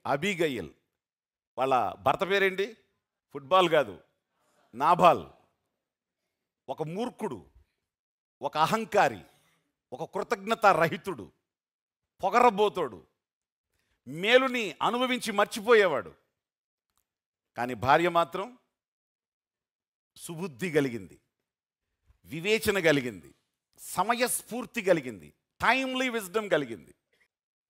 అబీగయల్ వాళ్ళ భర్త పేరేంటి? ఫుట్బాల్ కాదు, నాబాల్. ఒక మూర్ఖుడు, ఒక అహంకారి, ఒక కృతజ్ఞత రహితుడు, పొగరబోతోడు, మేలుని అనుభవించి మర్చిపోయేవాడు. కానీ భార్య మాత్రం సుబుద్ధి కలిగింది, వివేచన కలిగింది, సమయస్ఫూర్తి కలిగింది, టైమ్లీ విజ్డమ్ కలిగింది.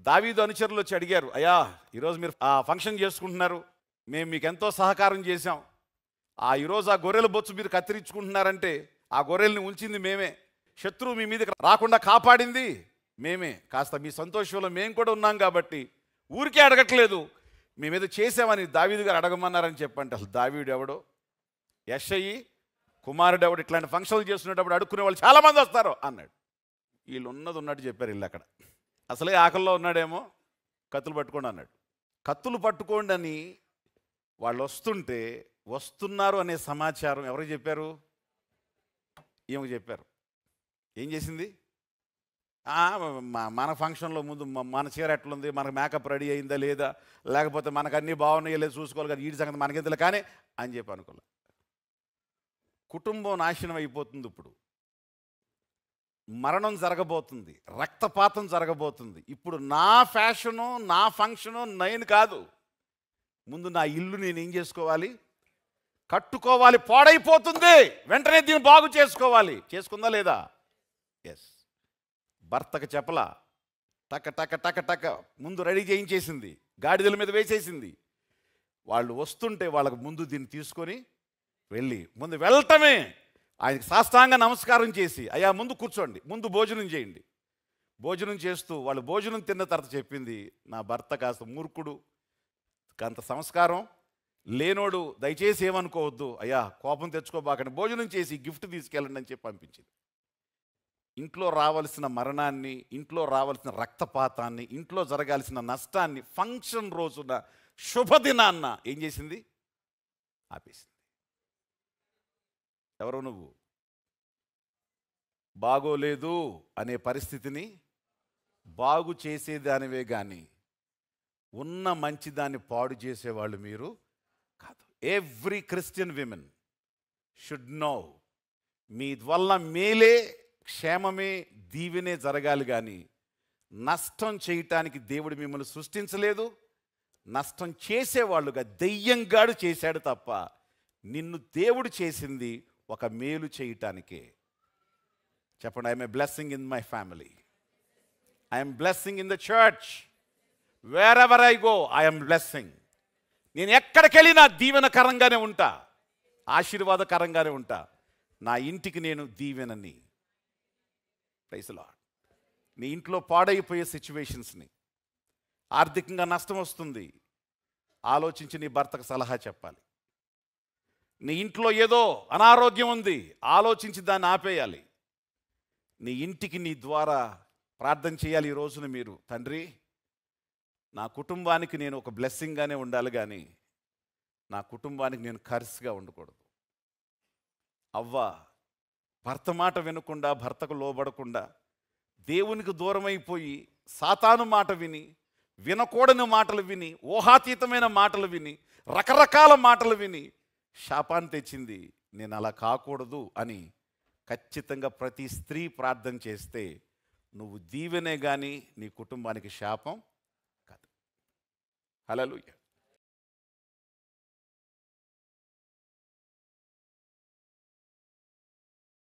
దావీదు అనుచరులు వచ్చి అడిగారు, అయ్యా ఈరోజు మీరు ఫంక్షన్ చేసుకుంటున్నారు, మేము మీకు ఎంతో సహకారం చేశాం, ఈరోజు ఆ గొర్రెల బొచ్చు మీరు కత్తిరించుకుంటున్నారంటే ఆ గొర్రెల్ని ఉంచింది మేమే, శత్రువు మీ మీదకి రాకుండా కాపాడింది మేమే, కాస్త మీ సంతోషంలో మేము కూడా ఉన్నాం కాబట్టి ఊరికే అడగట్లేదు, మీ మీద చేసామని దావీదు గారు అడగమన్నారని చెప్పంటే అసలు దావీడు ఎవడో, యెషయి కుమారుడు ఎవడు, ఇట్లాంటి ఫంక్షన్లు చేస్తున్నప్పుడు అడుక్కునే వాళ్ళు చాలామంది వస్తారు అన్నాడు. వీళ్ళు ఉన్నట్టు చెప్పారు. వీళ్ళు అక్కడ అసలే ఆకల్లో ఉన్నాడేమో, కత్తులు పట్టుకోండి అన్నాడు. కత్తులు పట్టుకోండి అని వాళ్ళు వస్తుంటే వస్తున్నారు అనే సమాచారం ఎవరికి చెప్పారు? ఈమెకు చెప్పారు. ఏం చేసింది? మన ఫంక్షన్లో ముందు మన చీర ఎట్లుంది, మనకు మేకప్ రెడీ అయిందా లేదా, లేకపోతే మనకు అన్నీ బాగున్నాయో లేదు చూసుకోవాలి కదా, వీడి సంగతి మనకెందుకు కానీ అని చెప్పి అనుకోలే. కుటుంబం నాశనం అయిపోతుంది, ఇప్పుడు మరణం జరగబోతుంది, రక్తపాతం జరగబోతుంది. ఇప్పుడు నా ఫ్యాషను, నా ఫంక్షను నేను కాదు, ముందు నా ఇల్లు నేను ఏం చేసుకోవాలి? కట్టుకోవాలి. పాడైపోతుంది, వెంటనే దీన్ని బాగు చేసుకోవాలి. చేసుకుందా లేదా? ఎస్. భర్తకు చెప్పలా, టక టక టక టక ముందు రెడీ చేయించేసింది, గాడిదల మీద వేసేసింది. వాళ్ళు వస్తుంటే వాళ్ళకు ముందు దీన్ని తీసుకొని వెళ్ళి, ముందు వెళ్ళటమే ఆయనకి సాష్టాంగ నమస్కారం చేసి, అయ్యా ముందు కూర్చోండి, ముందు భోజనం చేయండి. భోజనం చేస్తూ వాళ్ళు భోజనం తిన్న తర్వాత చెప్పింది, నా భర్త కాస్త మూర్ఖుడు, అంత సంస్కారం లేనోడు, దయచేసి ఏమనుకోవద్దు, అయ్యా కోపం తెచ్చుకోబాకండి, భోజనం చేసి గిఫ్ట్ తీసుకెళ్ళండి అని చెప్పి పంపించింది. ఇంట్లో రావాల్సిన మరణాన్ని, ఇంట్లో రావాల్సిన రక్తపాతాన్ని, ఇంట్లో జరగాల్సిన నష్టాన్ని ఫంక్షన్ రోజున శుభదినాన్న ఏం చేసింది? ఆపేసింది. ఎవరో నువ్వు బాగోలేదు అనే పరిస్థితిని బాగు చేసేదానివే కానీ ఉన్న మంచిదాన్ని పాడు చేసేవాళ్ళు మీరు కాదు. Every Christian women should know, మీ వల్ల మేలే, క్షేమమే, దీవెనే జరగాలి కానీ నష్టం చేయటానికి దేవుడు మిమ్మల్ని సృష్టించలేదు. నష్టం చేసేవాళ్ళుగా దెయ్యంగాడు చేశాడు తప్ప నిన్ను దేవుడు చేసింది ఒక మేలు చేయటానికే. చెప్పండి, I'm a blessing in my family, I'm blessing in the church, wear ever I go I'm blessing. నేను ఎక్కడికి వెళ్ళినా దీవెనకరంగానే ఉంటా, ఆశీర్వాదకరంగానే ఉంటా. నా ఇంటికి నేను దీవెనని. Praise the lord. నీ ఇంట్లో పాడైపోయే సిచ్యువేషన్స్ని, ఆర్థికంగా నష్టం వస్తుంది, ఆలోచించి నీ భర్తకు సలహా చెప్పాలి. నీ ఇంట్లో ఏదో అనారోగ్యం ఉంది, ఆలోచించి దాన్ని ఆపేయాలి. నీ ఇంటికి నీ ద్వారా ప్రార్థన చేయాలి. ఈ రోజున మీరు, తండ్రి నా కుటుంబానికి నేను ఒక బ్లెస్సింగ్గానే ఉండాలి కానీ నా కుటుంబానికి నేను కర్స్గా ఉండకూడదు. అవ్వ భర్త మాట వినకుండా, భర్తకు లోబడకుండా, దేవునికి దూరమైపోయి సాతాను మాట విని, వినకూడని మాటలు విని, ఊహాతీతమైన మాటలు విని, రకరకాల మాటలు విని శాపాన్ని తెచ్చింది. నేను అలా కాకూడదు అని ఖచ్చితంగా ప్రతి స్త్రీ ప్రార్థన చేస్తే నువ్వు దీవెనే కానీ నీ కుటుంబానికి శాపం కాదు. హల్లెలూయా.